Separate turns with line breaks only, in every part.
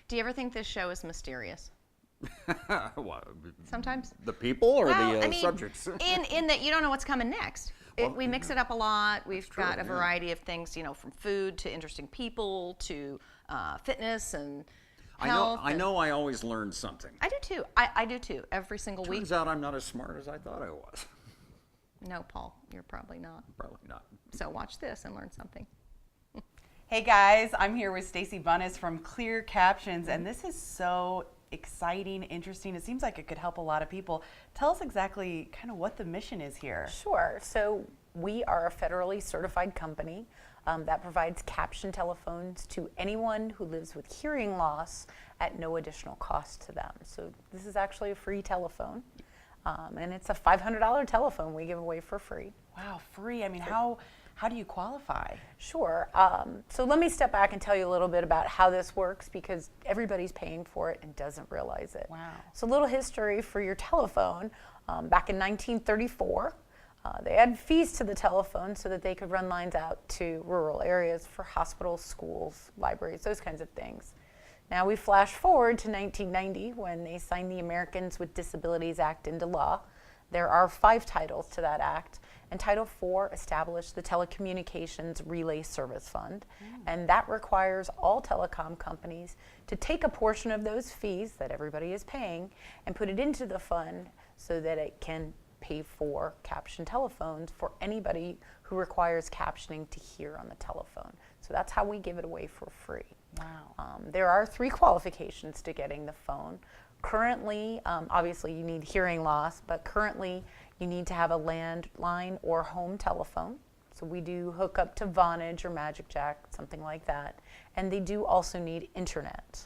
Do you ever think this show is mysterious?
What,
Sometimes.
the people or
Well,
the
I mean,
subjects?
in that you don't know what's coming next.
Well,
We mix it up a lot. We've
true,
got a
yeah.
variety of things, from food to interesting people to fitness and health.
I know I always learn something.
I do too. I do too. Every single week.
Turns out I'm not as smart as I thought I was.
No, Paul, you're probably not.
Probably not.
So watch this and learn something.
Hey guys, I'm here with Stacey Bunnis from Clear Captions, and this is so exciting, interesting. It seems like it could help a lot of people. Tell us exactly kind of what the mission is here.
Sure. So we are a federally certified company that provides caption telephones to anyone who lives with hearing loss at no additional cost to them. So this is actually a free telephone, and it's a $500 telephone we give away for free.
Wow, free. I mean, how do you qualify?
Sure. So let me step back and tell you a little bit about how this works, because everybody's paying for it and doesn't realize it.
Wow.
So a little history for your telephone. Back in 1934, they added fees to the telephone so that they could run lines out to rural areas for hospitals, schools, libraries, those kinds of things. Now we flash forward to 1990 when they signed the Americans with Disabilities Act into law. There are 5 titles to that act, and Title IV established the Telecommunications Relay Service Fund, and that requires all telecom companies to take a portion of those fees that everybody is paying and put it into the fund so that it can pay for caption telephones for anybody who requires captioning to hear on the telephone. So that's how we give it away for free.
Wow.
There are 3 qualifications to getting the phone. Currently, obviously you need hearing loss, but currently you need to have a landline or home telephone. So we do hook up to Vonage or Magic Jack, something like that. And they do also need internet.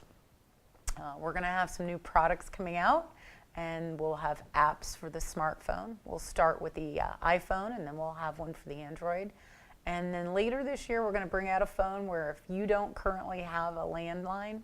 We're gonna have some new products coming out, and we'll have apps for the smartphone. We'll start with the iPhone, and then we'll have one for the Android. And then later this year, we're gonna bring out a phone where if you don't currently have a landline,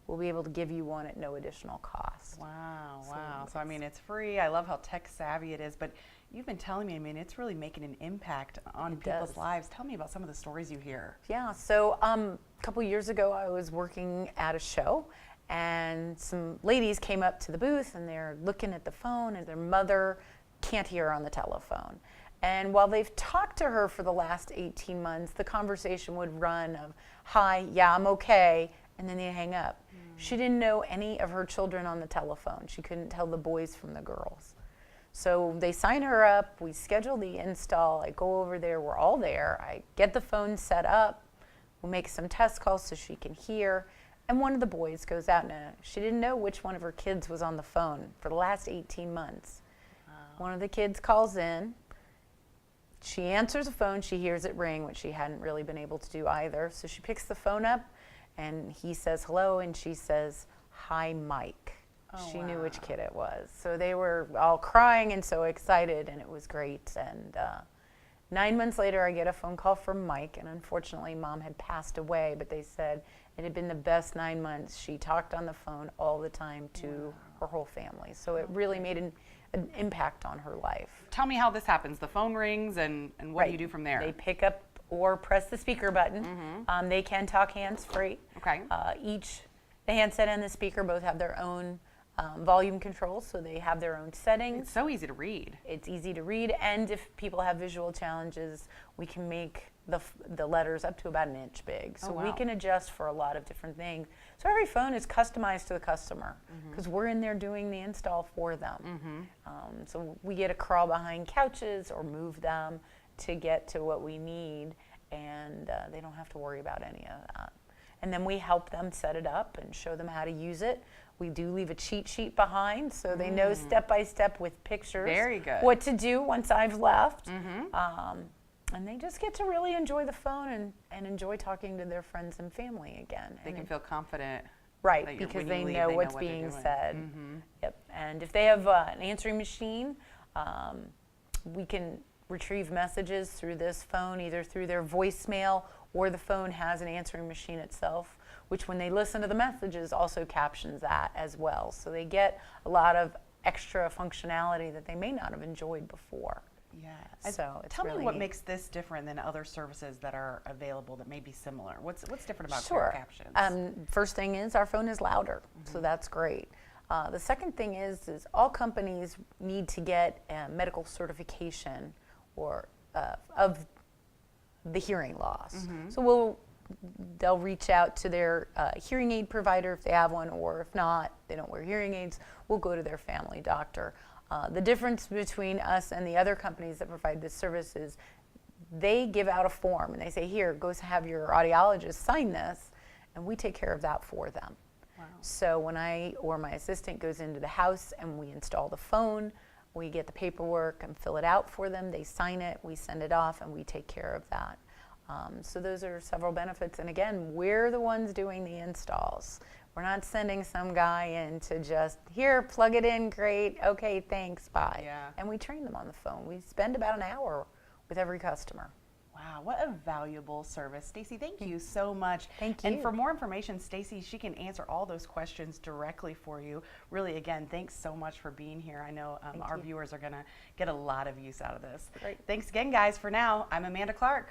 we'll be able to give you one at no additional cost.
Wow, wow. So I mean, it's free. I love how tech savvy it is, but you've been telling me, I mean, it's really making an impact on people's lives. Tell me about some of the stories you hear.
Yeah, so a couple years ago, I was working at a show, and some ladies came up to the booth, and they're looking at the phone, and their mother can't hear on the telephone. And while they've talked to her for the last 18 months, the conversation would run of, hi, yeah, I'm okay, and then they hang up. She didn't know any of her children on the telephone. She couldn't tell the boys from the girls. So they sign her up, we schedule the install, I go over there, we're all there, I get the phone set up, we'll make some test calls so she can hear, and one of the boys goes out, and she didn't know which one of her kids was on the phone for the last 18 months. Wow. One of the kids calls in, she answers the phone, she hears it ring, which she hadn't really been able to do either, so she picks the phone up, and he says hello, and she says, hi, Mike.
Oh,
she knew
wow.
which kid it was. So they were all crying and so excited, and it was great. And 9 months later, I get a phone call from Mike, and unfortunately, Mom had passed away, but they said it had been the best 9 months. She talked on the phone all the time to her whole family. So it really made an impact on her life.
Tell me how this happens. The phone rings, and what do you do from there?
They pick up or press the speaker button. They can talk hands-free.
Okay.
The handset and the speaker both have their own volume controls, so they have their own settings.
It's so easy to read.
It's easy to read, and if people have visual challenges, we can make the letters up to about an inch big. So we can adjust for a lot of different things. So every phone is customized to the customer, because we're in there doing the install for them. So we get to crawl behind couches or move them to get to what we need, and they don't have to worry about any of that. And then we help them set it up and show them how to use it. We do leave a cheat sheet behind so they know step by step with pictures
Very good.
what to do once I've left. And they just get to really enjoy the phone and enjoy talking to their friends and family again.
They can feel confident.
Right,
that
because
when
they
you leave,
know
they
what's
what they're
being
doing.
said. Yep. And if they have an answering machine, we can retrieve messages through this phone, either through their voicemail, or the phone has an answering machine itself, which when they listen to the messages also captions that as well. So they get a lot of extra functionality that they may not have enjoyed before.
Yeah.
So it's
tell
really
me what
neat.
makes this different than other services that are available that may be similar. What's different about
Sure.
Clear Captions?
First thing is our phone is louder, so that's great. The second thing is all companies need to get a medical certification or of the hearing loss. So they'll reach out to their hearing aid provider if they have one, or if not, they don't wear hearing aids, we'll go to their family doctor. The difference between us and the other companies that provide this service is they give out a form and they say, here, go have your audiologist sign this, and we take care of that for them.
Wow.
So when I or my assistant goes into the house and we install the phone, we get the paperwork and fill it out for them, they sign it, we send it off, and we take care of that. So those are several benefits. And again, we're the ones doing the installs. We're not sending some guy in to just, here, plug it in, great, okay, thanks, bye.
Yeah.
And we train them on the phone. We spend about an hour with every customer.
Wow, what a valuable service. Stacy, thank you so much.
Thank
And
you.
for more information, Stacy, she can answer all those questions directly for you. Really, again, thanks so much for being here. I know our viewers are going to get a lot of use out of this.
Great.
Thanks again, guys. For now, I'm Amanda Clark.